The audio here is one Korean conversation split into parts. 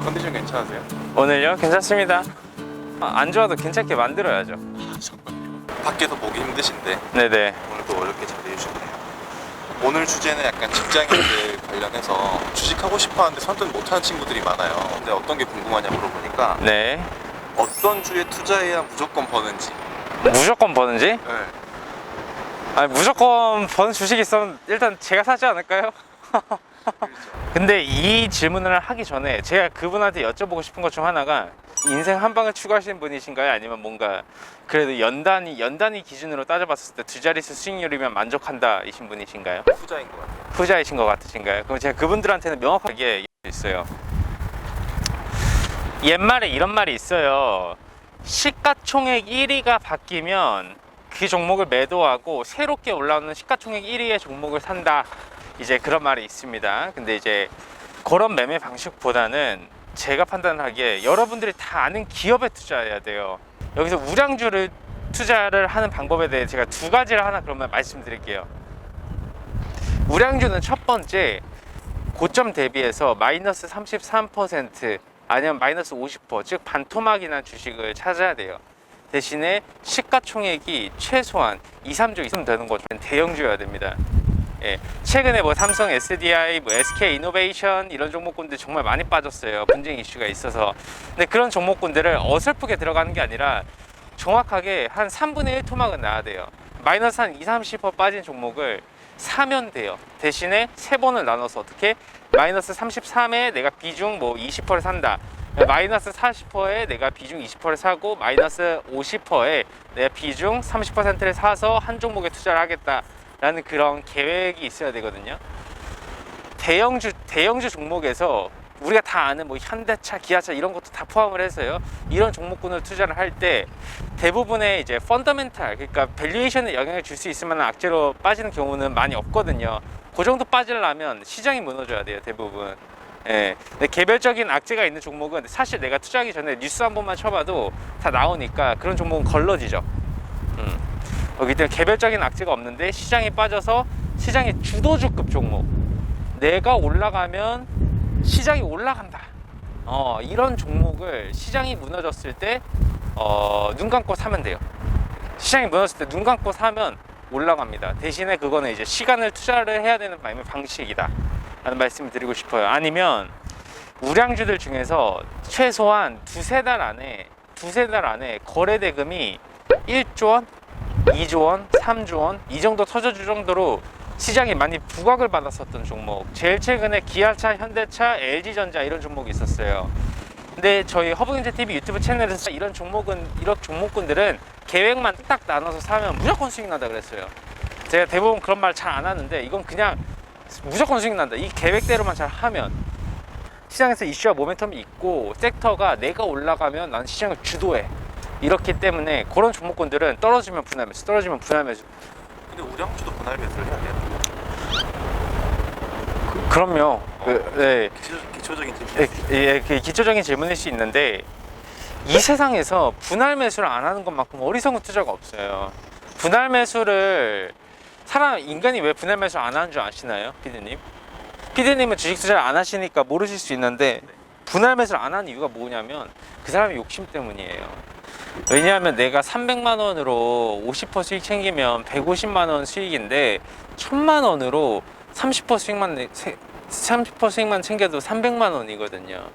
컨디션 괜찮으세요? 오늘요? 괜찮습니다. 안 좋아도 괜찮게 만들어야죠. 잠깐만요. 밖에서 보기 힘드신데 네네. 오늘도 어렵게 자리해주셨네요. 오늘 주제는 약간 직장인들 관련해서 주식하고 싶어하는데 선뜻 못하는 친구들이 많아요. 근데 어떤 게 궁금하냐 물어보니까 네. 어떤 주에 투자해야 무조건 버는지. 무조건 버는지? 네. 아니, 무조건 버는 주식이 있으면 일단 제가 사지 않을까요? 근데 이 질문을 하기 전에 제가 그분한테 여쭤보고 싶은 것 중 하나가 인생 한 방을 추구하시는 분이신가요? 아니면 뭔가 그래도 연단위 기준으로 따져봤을 때 두 자릿수 수익률이면 만족한다 이신 분이신가요? 후자인 것 같아요. 후자이신 것 같으신가요? 그럼 제가 그분들한테는 명확하게 있어요. 옛말에 이런 말이 있어요. 시가총액 1위가 바뀌면 그 종목을 매도하고 새롭게 올라오는 시가총액 1위의 종목을 산다. 이제 그런 말이 있습니다. 근데 이제 그런 매매 방식보다는 제가 판단하기에 여러분들이 다 아는 기업에 투자해야 돼요. 여기서 우량주를 투자를 하는 방법에 대해 제가 두 가지를 하나 그러면 말씀드릴게요. 우량주는 첫 번째, 고점 대비해서 마이너스 33% 아니면 마이너스 50%, 즉 반토막이 난 주식을 찾아야 돼요. 대신에 시가총액이 최소한 2, 3조 이상 되는 거죠. 대형주여야 됩니다. 예, 최근에 뭐 삼성 SDI, 뭐 SK 이노베이션 이런 종목군들 정말 많이 빠졌어요. 분쟁 이슈가 있어서. 근데 그런 종목군들을 어설프게 들어가는 게 아니라 정확하게 한 3분의 1 토막은 나야 돼요. 마이너스 한 2, 30% 빠진 종목을 사면 돼요. 대신에 세 번을 나눠서 어떻게? 마이너스 33에 내가 비중 뭐 20%를 산다. 마이너스 40%에 내가 비중 20%를 사고 마이너스 50%에 내가 비중 30%를 사서 한 종목에 투자를 하겠다 라는 그런 계획이 있어야 되거든요. 대형주 종목에서 우리가 다 아는 뭐 현대차, 기아차 이런 것도 다 포함을 해서요. 이런 종목군을 투자를 할 때 대부분의 이제 펀더멘탈, 그러니까 밸류에이션에 영향을 줄 수 있을 만한 악재로 빠지는 경우는 많이 없거든요. 그 정도 빠지려면 시장이 무너져야 돼요, 대부분. 예. 근데 개별적인 악재가 있는 종목은 사실 내가 투자하기 전에 뉴스 한 번만 쳐봐도 다 나오니까 그런 종목은 걸러지죠. 그렇기 때문에 개별적인 악재가 없는데 시장이 빠져서 시장의 주도주급 종목, 내가 올라가면 시장이 올라간다, 이런 종목을 시장이 무너졌을 때 눈 감고 사면 돼요. 시장이 무너졌을 때 눈 감고 사면 올라갑니다. 대신에 그거는 이제 시간을 투자를 해야 되는 방식이다 라는 말씀을 드리고 싶어요. 아니면 우량주들 중에서 최소한 두세 달 안에 거래 대금이 1조 원, 2조 원, 3조 원 이 정도 터져줄 정도로 시장이 많이 부각을 받았었던 종목, 제일 최근에 기아차, 현대차, LG전자 이런 종목이 있었어요. 근데 저희 허브경제TV 유튜브 채널에서 이런 종목군들은 계획만 딱 나눠서 사면 무조건 수익 난다 그랬어요. 제가 대부분 그런 말 잘 안 하는데 이건 그냥 무조건 수익 난다, 이 계획대로만 잘 하면. 시장에서 이슈와 모멘텀이 있고 섹터가 내가 올라가면 난 시장을 주도해, 이렇기 때문에 그런 종목군들은 떨어지면 분할매수. 근데 우량주도 분할 매수를 해야 돼요. 그럼요. 네. 기초적인 질문. 기초적인 질문일 수 있는데 이 세상에서 분할 매수를 안 하는 것만큼 어리석은 투자가 없어요. 분할 매수를 인간이 왜 분할 매수를 안 하는 줄 아시나요, 피디님? 피디님은 주식 투자를 안 하시니까 모르실 수 있는데 분할 매수를 안 하는 이유가 뭐냐면 그 사람의 욕심 때문이에요. 왜냐하면 내가 300만 원으로 50% 수익 챙기면 150만 원 수익인데 1000만 원으로 30% 수익만 챙겨도 300만 원이거든요.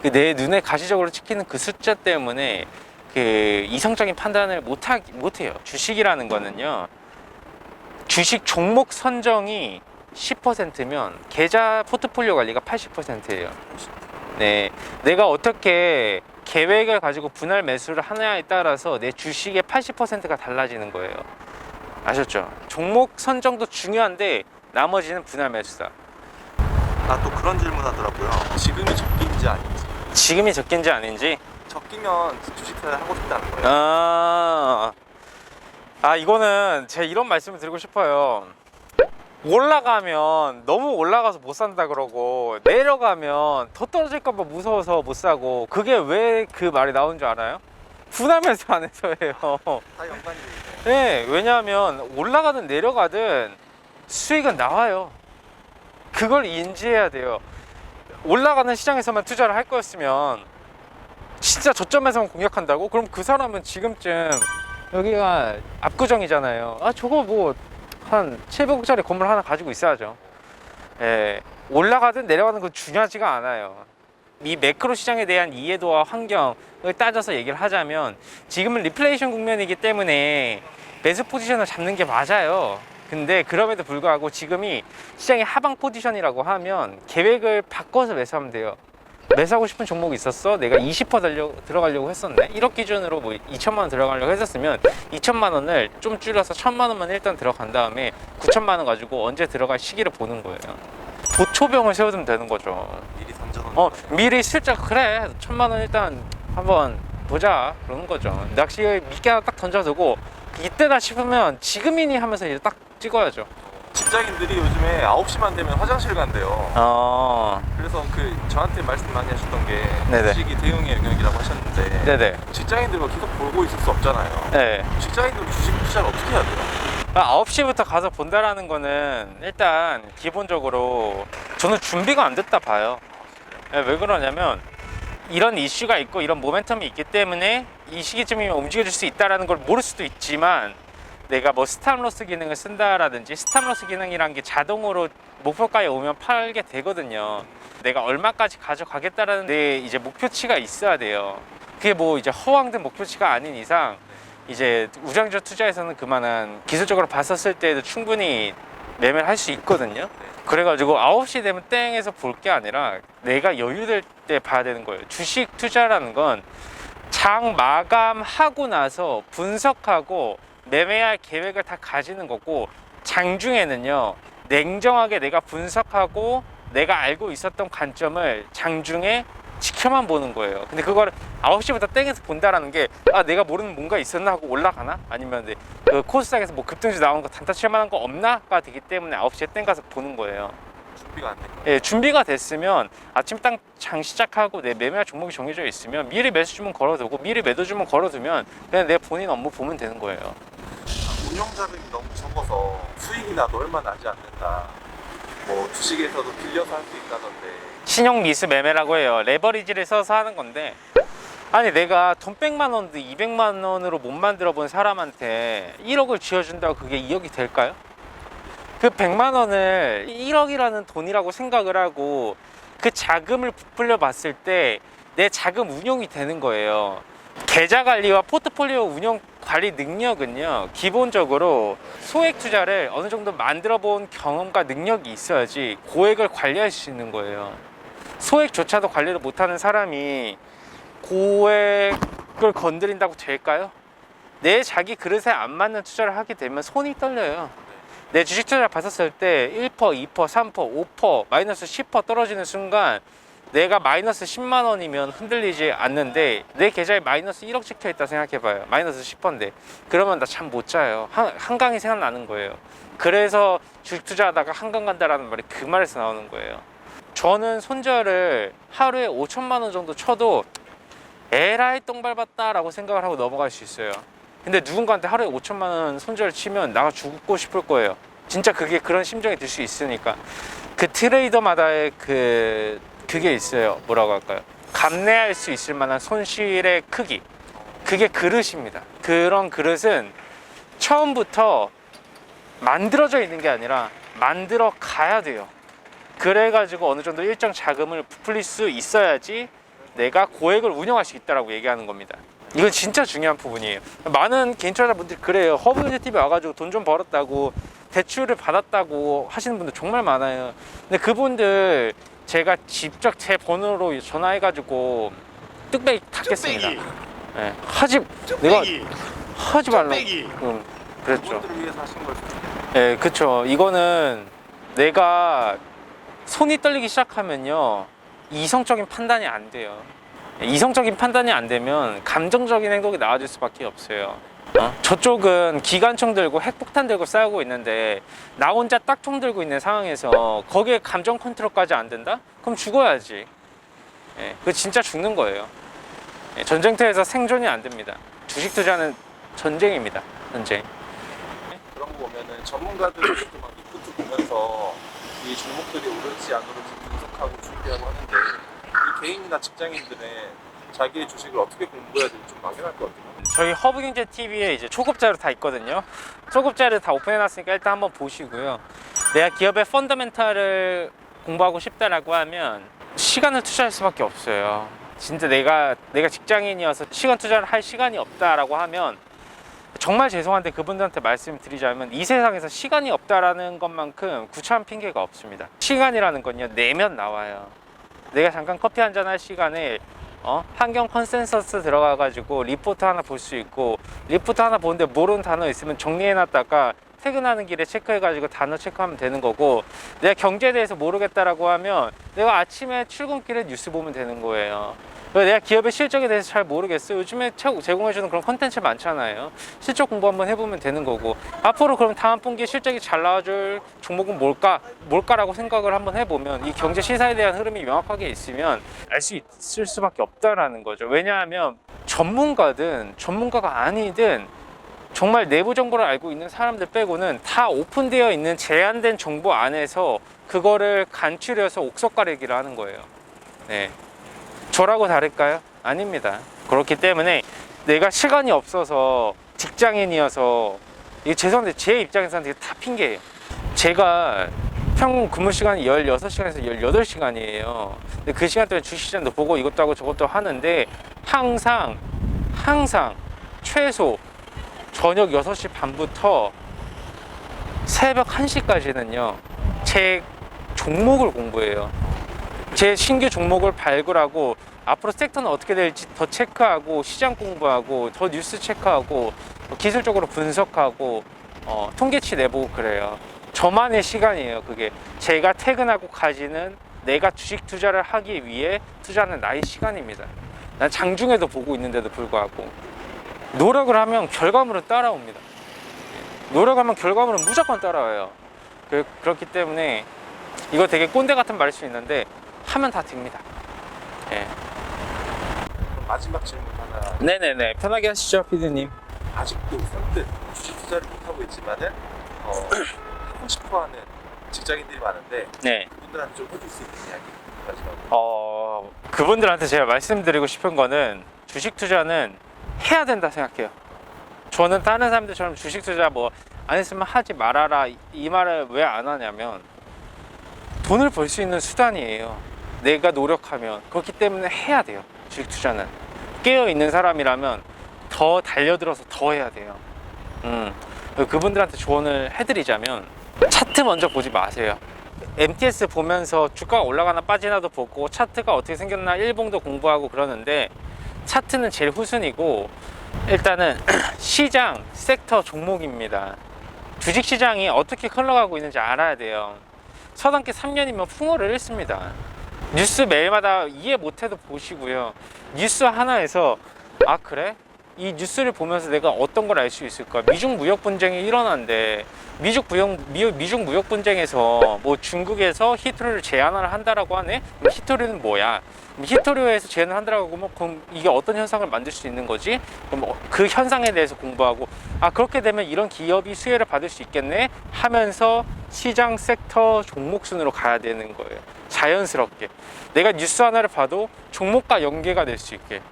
내 눈에 가시적으로 찍히는 그 숫자 때문에 그 이성적인 판단을 못해요. 주식이라는 거는요, 주식 종목 선정이 10%면 계좌 포트폴리오 관리가 80%예요. 네, 내가 어떻게 계획을 가지고 분할 매수를 하느냐에 따라서 내 주식의 80%가 달라지는 거예요. 아셨죠? 종목 선정도 중요한데 나머지는 분할 매수다. 또 그런 질문 하더라고요. 지금이 적기인지 아닌지. 지금이 적긴지 아닌지? 적기면 주식 투자를 하고 싶다는 거예요. 이거는 제가 이런 말씀을 드리고 싶어요. 올라가면 너무 올라가서 못 산다 그러고 내려가면 더 떨어질까 봐 무서워서 못 사고, 그게 왜 그 말이 나온 줄 알아요? 분할 매수 안 해서예요. 다 연관이 돼 있네요. 네, 왜냐하면 올라가든 내려가든 수익은 나와요. 그걸 인지해야 돼요. 올라가는 시장에서만 투자를 할 거였으면 진짜 저점에서만 공략한다고? 그럼 그 사람은 지금쯤 여기가 압구정이잖아요. 아 저거 뭐 한 700억짜리 건물 하나 가지고 있어야죠. 예, 올라가든 내려가는 건 중요하지가 않아요. 이 매크로 시장에 대한 이해도와 환경을 따져서 얘기를 하자면 지금은 리플레이션 국면이기 때문에 매수 포지션을 잡는 게 맞아요. 근데 그럼에도 불구하고 지금이 시장의 하방 포지션이라고 하면 계획을 바꿔서 매수하면 돼요. 매수하고 싶은 종목이 있었어? 내가 20% 들어가려고 했었네. 1억 기준으로 뭐 2천만 원 들어가려고 했었으면 2천만 원을 좀 줄여서 1천만 원만 일단 들어간 다음에 9천만 원 가지고 언제 들어갈 시기를 보는 거예요. 도초병을 세워두면 되는 거죠. 미리 던져놓는 미리 슬쩍 그래 1천만 원 일단 한번 보자 그러는 거죠. 낚시 미끼 하나 딱 던져두고 이때다 싶으면 지금이니 하면서 이제 딱 찍어야죠. 직장인들이 요즘에 9시만 되면 화장실 간대요. 그래서 저한테 말씀 많이 하셨던 게 네네. 주식이 대응의 영역이라고 하셨는데 네네. 직장인들과 계속 보고 있을 수 없잖아요. 네. 직장인들이 주식 투자를 어떻게 해야 돼요? 9시부터 가서 본다라는 거는 일단 기본적으로 저는 준비가 안 됐다 봐요. 네, 왜 그러냐면 이런 이슈가 있고 이런 모멘텀이 있기 때문에 이 시기쯤이면 움직여줄 수 있다는 걸 모를 수도 있지만 내가 뭐 스탑로스 기능을 쓴다라든지 스탑로스 기능이란 게 자동으로 목표가에 오면 팔게 되거든요. 내가 얼마까지 가져가겠다라는 내 이제 목표치가 있어야 돼요. 그게 뭐 이제 허황된 목표치가 아닌 이상 이제 우량주 투자에서는 그만한 기술적으로 봤었을 때도 충분히 매매를 할 수 있거든요. 그래가지고 9시 되면 땡에서 볼 게 아니라 내가 여유될 때 봐야 되는 거예요. 주식 투자라는 건 장 마감하고 나서 분석하고 매매할 계획을 다 가지는 거고 장중에는요 냉정하게 내가 분석하고 내가 알고 있었던 관점을 장중에 지켜만 보는 거예요. 근데 그걸 9시부터 땡에서 본다라는 게 내가 모르는 뭔가 있었나 하고 올라가나? 아니면 그 코스닥에서 뭐 급등주 나오는 거 단타 칠 만한 거 없나?가 되기 때문에 9시에 땡 가서 보는 거예요. 준비가 안 된 거예요. 예, 준비가 됐으면 아침 딱 장 시작하고 내 매매할 종목이 정해져 있으면 미리 매수 주문 걸어두고 미리 매도 주문 걸어두면 그냥 내 본인 업무 보면 되는 거예요. 운용 자금이 너무 적어서 수익이 나도 얼마 나지 않는다. 뭐 주식에서도 빌려서 할 수 있다던데. 신용 미수 매매라고 해요. 레버리지를 써서 하는 건데 아니 내가 돈 100만 원도 200만 원으로 못 만들어 본 사람한테 1억을 쥐어준다고 그게 2억이 될까요? 그 100만 원을 1억이라는 돈이라고 생각을 하고 그 자금을 부풀려 봤을 때 내 자금 운용이 되는 거예요. 계좌 관리와 포트폴리오 운영 관리 능력은요 기본적으로 소액 투자를 어느 정도 만들어 본 경험과 능력이 있어야지 고액을 관리할 수 있는 거예요. 소액조차도 관리를 못하는 사람이 고액을 건드린다고 될까요? 내 자기 그릇에 안 맞는 투자를 하게 되면 손이 떨려요. 내 주식 투자를 봤었을 때 1%, 2%, 3%, 5%, 마이너스 10% 떨어지는 순간 내가 마이너스 10만 원이면 흔들리지 않는데 내 계좌에 마이너스 1억 찍혀 있다 생각해봐요. 마이너스 10%인데 그러면 나 잠 못 자요. 한강이 생각나는 거예요. 그래서 주식 투자하다가 한강 간다라는 말이 그 말에서 나오는 거예요. 저는 손절을 하루에 5천만 원 정도 쳐도 에라이 똥 밟았다 라고 생각을 하고 넘어갈 수 있어요. 근데 누군가한테 하루에 5천만 원 손절 치면 나가 죽고 싶을 거예요. 진짜 그런 심정이 들 수 있으니까. 그 트레이더마다의 그게 있어요. 뭐라고 할까요? 감내할 수 있을 만한 손실의 크기. 그게 그릇입니다. 그런 그릇은 처음부터 만들어져 있는 게 아니라 만들어 가야 돼요. 그래가지고 어느 정도 일정 자금을 부풀릴 수 있어야지 내가 고액을 운영할 수 있다라고 얘기하는 겁니다. 이건 진짜 중요한 부분이에요. 많은 개인 투자자분들이 그래요. 허브유니 TV 와가지고 돈 좀 벌었다고 대출을 받았다고 하시는 분들 정말 많아요. 근데 그분들 제가 직접 제 번호로 전화해가지고 뚝배기 탔겠습니다. 네. 내가 하지 말라. 그랬죠. 그분들을 위해서 하신 걸 수도 있겠네요. 네, 그쵸. 이거는 내가 손이 떨리기 시작하면요 이성적인 판단이 안 돼요. 이성적인 판단이 안 되면 감정적인 행동이 나와줄 수밖에 없어요. 저쪽은 기관총 들고 핵폭탄 들고 싸우고 있는데 나 혼자 딱총 들고 있는 상황에서 거기에 감정 컨트롤까지 안 된다? 그럼 죽어야지. 그거 진짜 죽는 거예요. 전쟁터에서 생존이 안 됩니다. 주식 투자는 전쟁입니다. 전쟁. 그런 거 보면은 전문가들이 막 리포트 보면서 이 종목들이 오를지 안 오를지 분석하는 분석하고 준비하고 하는데 이 개인이나 직장인들의 자기의 주식을 어떻게 공부해야 될지 좀 막연할 것 같아요. 저희 허브경제TV에 이제 초급자로 다 있거든요. 초급자를 다 오픈해놨으니까 일단 한번 보시고요. 내가 기업의 펀더멘탈을 공부하고 싶다라고 하면 시간을 투자할 수밖에 없어요. 진짜 내가 직장인이어서 시간 투자를 할 시간이 없다라고 하면 정말 죄송한데 그분들한테 말씀드리자면 이 세상에서 시간이 없다라는 것만큼 구차한 핑계가 없습니다. 시간이라는 건요, 내면 나와요. 내가 잠깐 커피 한잔 할 시간에 환경 컨센서스 들어가가지고 리포트 하나 볼 수 있고, 리포트 하나 보는데 모르는 단어 있으면 정리해놨다가 퇴근하는 길에 체크해가지고 단어 체크하면 되는 거고, 내가 경제에 대해서 모르겠다라고 하면 내가 아침에 출근길에 뉴스 보면 되는 거예요. 내가 기업의 실적에 대해서 잘 모르겠어. 요즘에 제공해주는 그런 컨텐츠 많잖아요. 실적 공부 한번 해보면 되는 거고, 앞으로 그럼 다음 분기에 실적이 잘 나와줄 종목은 뭘까라고 생각을 한번 해보면 이 경제 시사에 대한 흐름이 명확하게 있으면 알 수 있을 수밖에 없다라는 거죠. 왜냐하면 전문가든 전문가가 아니든 정말 내부 정보를 알고 있는 사람들 빼고는 다 오픈되어 있는 제한된 정보 안에서 그거를 간추려서 옥석 가리기를 하는 거예요. 네. 저라고 다를까요? 아닙니다. 그렇기 때문에 내가 시간이 없어서 직장인이어서, 이게 죄송한데 제 입장에서는 되게 다 핑계예요. 제가 평균 근무 시간이 16시간에서 18시간이에요. 근데 그 시간 동안 주식시장도 보고 이것도 하고 저것도 하는데 항상 최소 저녁 6시 반부터 새벽 1시까지는요 제 종목을 공부해요. 제 신규 종목을 발굴하고 앞으로 섹터는 어떻게 될지 더 체크하고, 시장 공부하고, 더 뉴스 체크하고, 기술적으로 분석하고, 통계치 내보고 그래요. 저만의 시간이에요. 그게 제가 퇴근하고 가지는 내가 주식 투자를 하기 위해 투자하는 나의 시간입니다. 난 장중에도 보고 있는데도 불구하고 노력을 하면 결과물은 따라옵니다. 노력하면 결과물은 무조건 따라와요. 그렇기 때문에 이거 되게 꼰대 같은 말일 수 있는데 하면 다 됩니다. 예. 그럼 마지막 질문 하나. 네네네, 편하게 하시죠, 피디님. 아직도 선뜻 주식 투자를 못하고 있지만은 하고 싶어하는 직장인들이 많은데 네. 그분들한테 좀 해줄 수 있는 이야기 마지막으로. 그분들한테 제가 말씀드리고 싶은 거는 주식 투자는 해야 된다 생각해요. 저는 다른 사람들처럼 주식 투자 뭐 안 했으면 하지 말아라 이 말을 왜 안 하냐면 돈을 벌 수 있는 수단이에요. 내가 노력하면. 그렇기 때문에 해야 돼요. 주식 투자는 깨어있는 사람이라면 더 달려들어서 더 해야 돼요. 그분들한테 조언을 해드리자면 차트 먼저 보지 마세요. MTS 보면서 주가가 올라가나 빠지나도 보고 차트가 어떻게 생겼나 일봉도 공부하고 그러는데 차트는 제일 후순이고, 일단은 시장, 섹터, 종목입니다. 주식시장이 어떻게 흘러가고 있는지 알아야 돼요. 서당계 3년이면 풍어를 읽습니다. 뉴스 매일마다 이해 못해도 보시고요. 뉴스 하나에서 아 그래? 이 뉴스를 보면서 내가 어떤 걸 알 수 있을까? 미중 무역 분쟁이 일어난대. 미중 무역 분쟁에서 뭐 중국에서 히토류를 제한을 한다라고 하네? 그럼 히토류는 뭐야? 히토류에서 제한을 한다라고 하면 그럼 이게 어떤 현상을 만들 수 있는 거지? 그럼 그 현상에 대해서 공부하고, 아 그렇게 되면 이런 기업이 수혜를 받을 수 있겠네? 하면서 시장, 섹터, 종목 순으로 가야 되는 거예요. 자연스럽게 내가 뉴스 하나를 봐도 종목과 연계가 될 수 있게,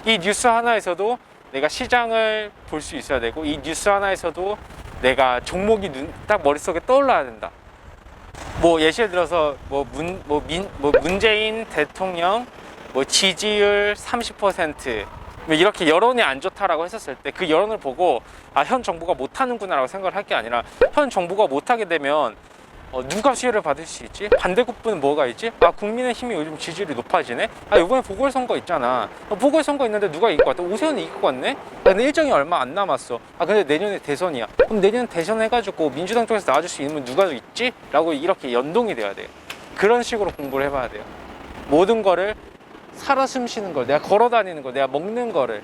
이 뉴스 하나에서도 내가 시장을 볼 수 있어야 되고, 이 뉴스 하나에서도 내가 종목이 딱 머릿속에 떠올라야 된다. 뭐 예시를 들어서 문재인 대통령 지지율 30% 이렇게 여론이 안 좋다라고 했었을 때 그 여론을 보고 아 현 정부가 못하는구나 라고 생각을 할 게 아니라, 현 정부가 못하게 되면 누가 수혜를 받을 수 있지? 반대급부는 뭐가 있지? 아 국민의힘이 요즘 지지율이 높아지네? 아 이번에 보궐선거 있잖아. 보궐선거 있는데 누가 이길 것 같아? 오세훈이 이길 것 같네? 근데 일정이 얼마 안 남았어. 아 근데 내년에 대선이야. 그럼 내년 대선 해가지고 민주당 쪽에서 나와줄 수 있는 누가 있지? 라고 이렇게 연동이 돼야 돼요. 그런 식으로 공부를 해봐야 돼요. 모든 거를 살아 숨쉬는 걸, 내가 걸어다니는 걸, 내가 먹는 거를,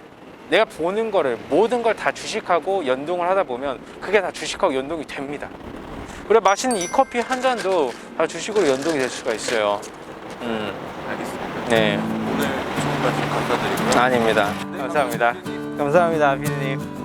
내가 보는 거를, 모든 걸 다 주식하고 연동을 하다 보면 그게 다 주식하고 연동이 됩니다. 그래 맛있는 이 커피 한 잔도 다 주식으로 연동이 될 수가 있어요. 알겠습니다. 네. 오늘 좋은 말씀 감사드리고요. 아닙니다. 네, 감사합니다. 감사합니다, 피디님.